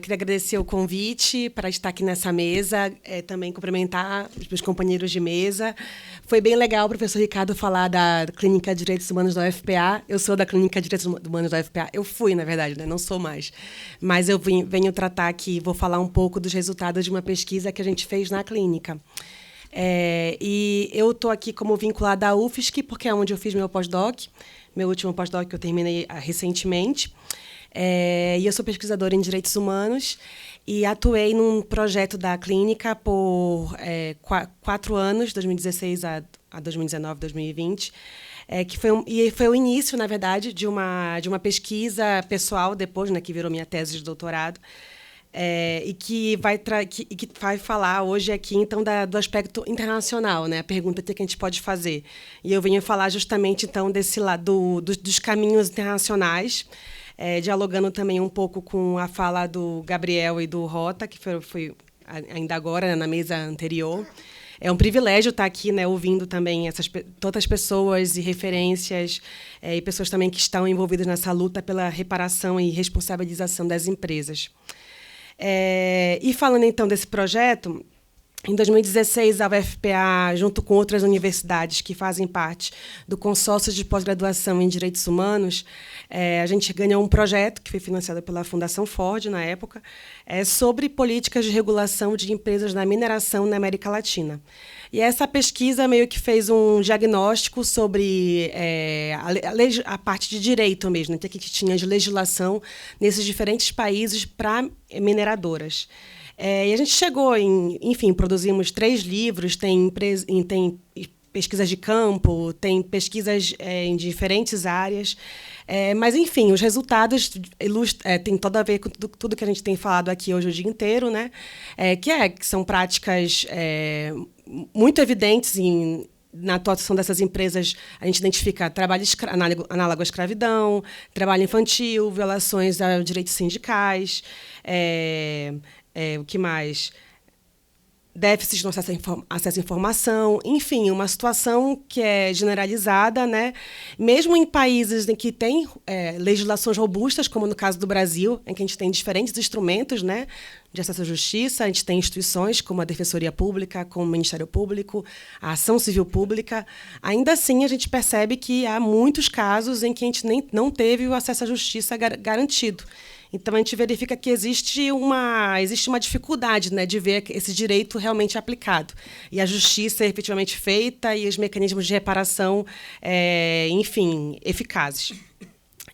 queria agradecer o convite para estar aqui nessa mesa, também cumprimentar os meus companheiros de mesa. Foi bem legal o professor Ricardo falar da Clínica de Direitos Humanos da UFPA. Eu sou da Clínica de Direitos Humanos da UFPA. Eu fui, na verdade, né? Não sou mais. Mas eu venho tratar aqui, vou falar um pouco dos resultados de uma pesquisa que a gente fez na clínica. E eu estou aqui como vinculada à UFSC, porque é onde eu fiz meu pós-doc, meu último pós-doc que eu terminei recentemente. E eu sou pesquisadora em direitos humanos e atuei num projeto da clínica por 4 anos, 2016 a 2019, 2020, e foi o início, na verdade, de uma pesquisa pessoal, depois, né, que virou minha tese de doutorado, e que vai falar hoje aqui, então, do aspecto internacional, né, a pergunta que a gente pode fazer. E eu venho falar justamente, então, desse lado dos caminhos internacionais, dialogando também um pouco com a fala do Gabriel e do Rota, que foi ainda agora, né, na mesa anterior. É um privilégio estar aqui, né, ouvindo também todas as pessoas e referências, e pessoas também que estão envolvidas nessa luta pela reparação e responsabilização das empresas. E falando, então, desse projeto, em 2016, a UFPA, junto com outras universidades que fazem parte do consórcio de pós-graduação em direitos humanos, a gente ganhou um projeto que foi financiado pela Fundação Ford, na época, sobre políticas de regulação de empresas na mineração na América Latina. E essa pesquisa meio que fez um diagnóstico sobre a parte de direito mesmo, né, que tinha de legislação nesses diferentes países para mineradoras. E a gente chegou enfim, produzimos 3 livros, tem pesquisas de campo, tem pesquisas em diferentes áreas, mas, enfim, os resultados têm tudo a ver com tudo que a gente tem falado aqui hoje o dia inteiro, né? Que são práticas muito evidentes na atuação dessas empresas. A gente identifica trabalho análogo à escravidão, trabalho infantil, violações a direitos sindicais, o que mais? Déficits no acesso à informação, enfim, uma situação que é generalizada, né? Mesmo em países em que tem legislações robustas, como no caso do Brasil, em que a gente tem diferentes instrumentos, né, de acesso à justiça, a gente tem instituições como a Defensoria Pública, como o Ministério Público, a Ação Civil Pública. Ainda assim, a gente percebe que há muitos casos em que a gente não teve o acesso à justiça garantido. Então, a gente verifica que existe uma dificuldade, né, de ver esse direito realmente aplicado. E a justiça efetivamente feita e os mecanismos de reparação, enfim, eficazes.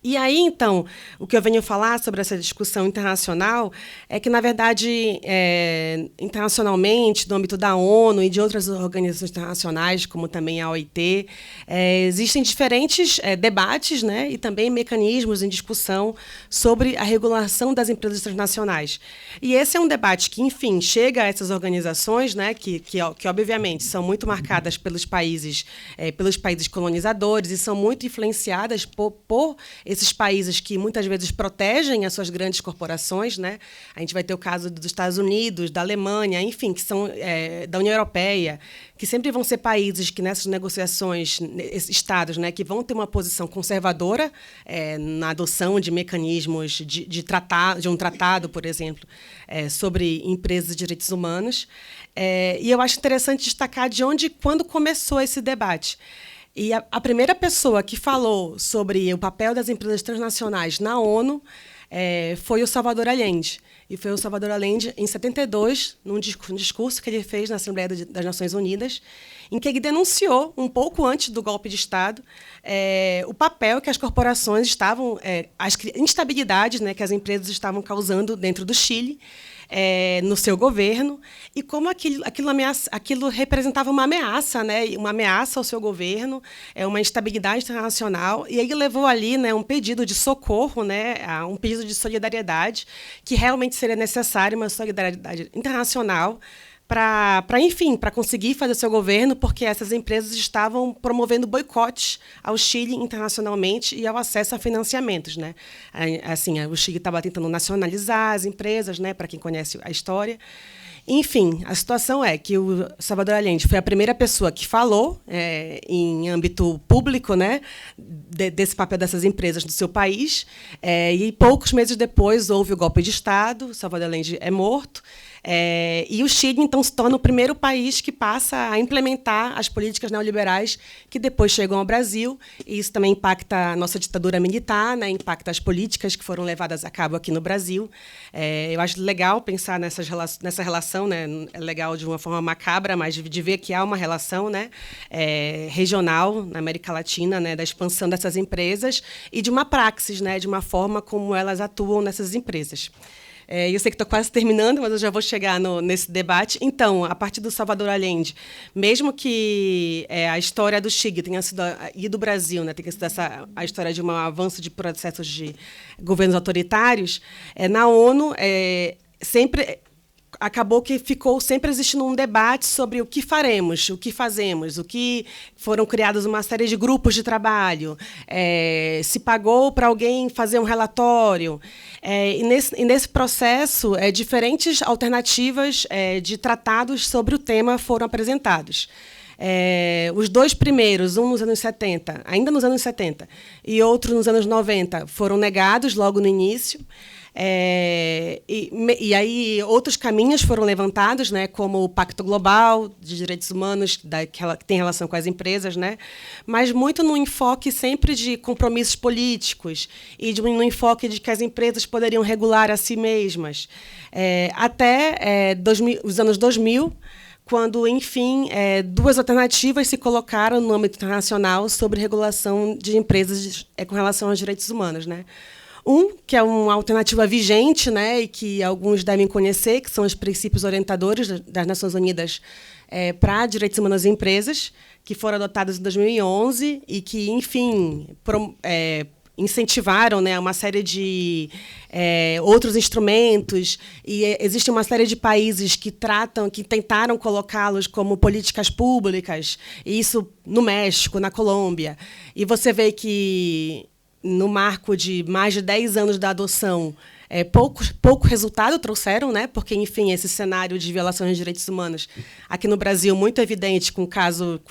E aí, então, o que eu venho falar sobre essa discussão internacional é que, na verdade, internacionalmente, no âmbito da ONU e de outras organizações internacionais, como também a OIT, existem diferentes debates, né, e também mecanismos em discussão sobre a regulação das empresas transnacionais. E esse é um debate que, enfim, chega a essas organizações, né, que obviamente, são muito marcadas pelos países colonizadores e são muito influenciadas por esses países que muitas vezes protegem as suas grandes corporações, né? A gente vai ter o caso dos Estados Unidos, da Alemanha, enfim, que são da União Europeia, que sempre vão ser países que nessas negociações, estados, né, que vão ter uma posição conservadora na adoção de mecanismos de um tratado, por exemplo, sobre empresas e direitos humanos. E eu acho interessante destacar quando começou esse debate. E a primeira pessoa que falou sobre o papel das empresas transnacionais na ONU foi o Salvador Allende. E foi o Salvador Allende, em 72, num discurso que ele fez na Assembleia das Nações Unidas, em que ele denunciou, um pouco antes do golpe de Estado, o papel que as corporações estavam, as instabilidades, né, que as empresas estavam causando dentro do Chile, no seu governo, e como aquilo representava uma ameaça, né, uma ameaça ao seu governo, uma instabilidade internacional, e ele levou ali, né, um pedido de socorro, né, um pedido de solidariedade, que realmente seria necessário uma solidariedade internacional enfim, para conseguir fazer seu governo, porque essas empresas estavam promovendo boicotes ao Chile internacionalmente e ao acesso a financiamentos, né? Assim, o Chile estava tentando nacionalizar as empresas, né, para quem conhece a história. Enfim, a situação é que o Salvador Allende foi a primeira pessoa que falou em âmbito público, né, desse papel dessas empresas no seu país, e poucos meses depois houve o golpe de Estado, o Salvador Allende é morto, e o Chile, então, se torna o primeiro país que passa a implementar as políticas neoliberais que depois chegam ao Brasil, e isso também impacta a nossa ditadura militar, né, impacta as políticas que foram levadas a cabo aqui no Brasil. Eu acho legal pensar nessa relação, né, é legal de uma forma macabra, mas de ver que há uma relação, né, regional na América Latina, né, da expansão dessas empresas e de uma praxis, né, de uma forma como elas atuam nessas empresas. Eu sei que estou quase terminando, mas eu já vou chegar nesse debate. Então, a partir do Salvador Allende, mesmo que a história do Chile tenha sido, e do Brasil, né, tenha sido a história de um avanço de processos de governos autoritários, na ONU sempre acabou que ficou sempre existindo um debate sobre o que faremos, o que fazemos, o que foram criados uma série de grupos de trabalho, se pagou para alguém fazer um relatório. E nesse processo, diferentes alternativas de tratados sobre o tema foram apresentados. Os dois primeiros, um nos anos 70, ainda nos anos 70, e outro nos anos 90, foram negados logo no início. E aí outros caminhos foram levantados, né, como o Pacto Global de Direitos Humanos, que tem relação com as empresas, né, mas muito no enfoque sempre de compromissos políticos e no enfoque de que as empresas poderiam regular a si mesmas. Até os anos 2000, quando, enfim, duas alternativas se colocaram no âmbito internacional sobre regulação de empresas com relação aos direitos humanos, né? Que é uma alternativa vigente, né, e que alguns devem conhecer, que são os princípios orientadores das Nações Unidas para direitos humanos em empresas, que foram adotados em 2011 e que, enfim, incentivaram, né, uma série de outros instrumentos, e existe uma série de países que tentaram colocá-los como políticas públicas, e isso no México, na Colômbia. E você vê que no marco de mais de 10 anos da adoção, pouco resultado trouxeram, né? Porque, enfim, esse cenário de violações de direitos humanos aqui no Brasil muito evidente com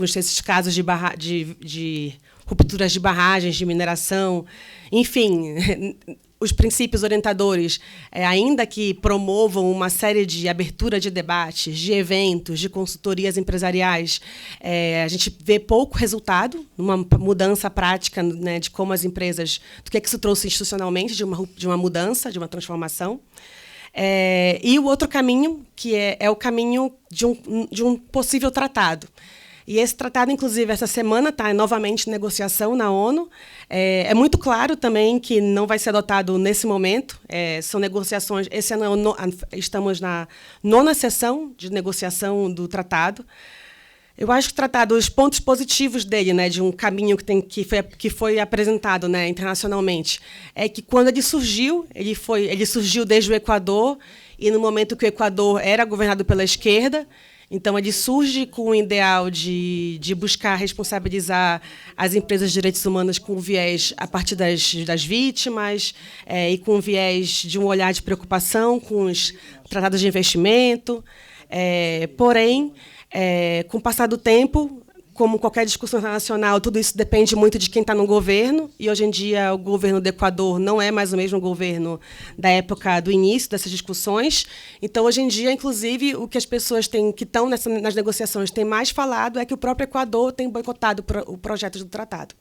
esses casos de rupturas de barragens, de mineração, enfim, os princípios orientadores, ainda que promovam uma série de abertura de debates, de eventos, de consultorias empresariais, a gente vê pouco resultado, uma mudança prática, né, de como as empresas, do que isso trouxe institucionalmente, de uma mudança, de uma transformação. E o outro caminho, que é o caminho de um possível tratado. E esse tratado, inclusive, essa semana está novamente em negociação na ONU. É muito claro também que não vai ser adotado nesse momento. São negociações. Esse ano estamos na 9ª sessão de negociação do tratado. Eu acho que o tratado, os pontos positivos dele, né, de um caminho que foi apresentado, né, internacionalmente, é que quando ele surgiu desde o Equador, e no momento que o Equador era governado pela esquerda. Então, ele surge com o ideal de buscar responsabilizar as empresas de direitos humanos com viés a partir das vítimas, e com viés de um olhar de preocupação com os tratados de investimento. Porém, com o passar do tempo, como qualquer discussão internacional, tudo isso depende muito de quem está no governo, e hoje em dia o governo do Equador não é mais o mesmo governo da época do início dessas discussões. Então, hoje em dia, inclusive, o que as pessoas que estão nas negociações têm mais falado é que o próprio Equador tem boicotado o projeto do tratado.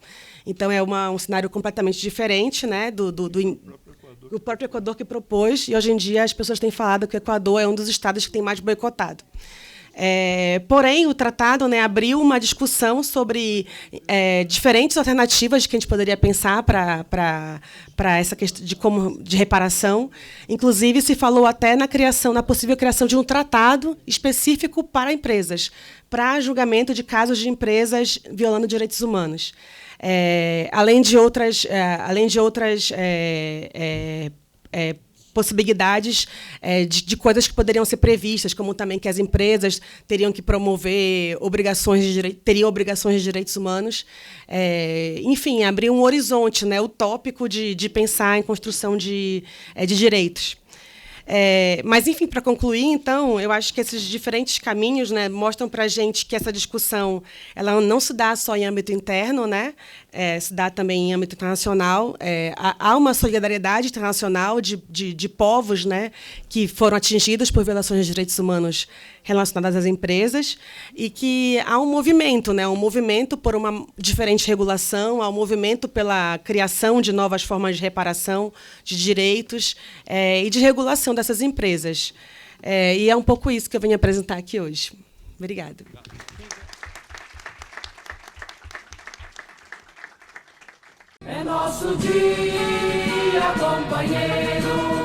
Então, é um cenário completamente diferente, né, do próprio Equador que propôs, e hoje em dia as pessoas têm falado que o Equador é um dos estados que tem mais boicotado. Porém, o tratado, né, abriu uma discussão sobre diferentes alternativas que a gente poderia pensar para essa questão de reparação. Inclusive, se falou até na possível criação de um tratado específico para empresas, para julgamento de casos de empresas violando direitos humanos. Além de outras possibilidades de coisas que poderiam ser previstas, como também que as empresas teriam que promover obrigações de direitos humanos. Enfim, abrir um horizonte, né, utópico de pensar em construção de direitos. Mas, enfim, para concluir, então, eu acho que esses diferentes caminhos, né, mostram para a gente que essa discussão ela não se dá só em âmbito interno, né, se dá também em âmbito internacional. Há uma solidariedade internacional de povos, né, que foram atingidos por violações de direitos humanos relacionadas às empresas, e que há um movimento, né, um movimento por uma diferente regulação, há um movimento pela criação de novas formas de reparação de direitos e de regulação dessas empresas. E é um pouco isso que eu venho apresentar aqui hoje. Obrigada. É nosso dia, companheiro.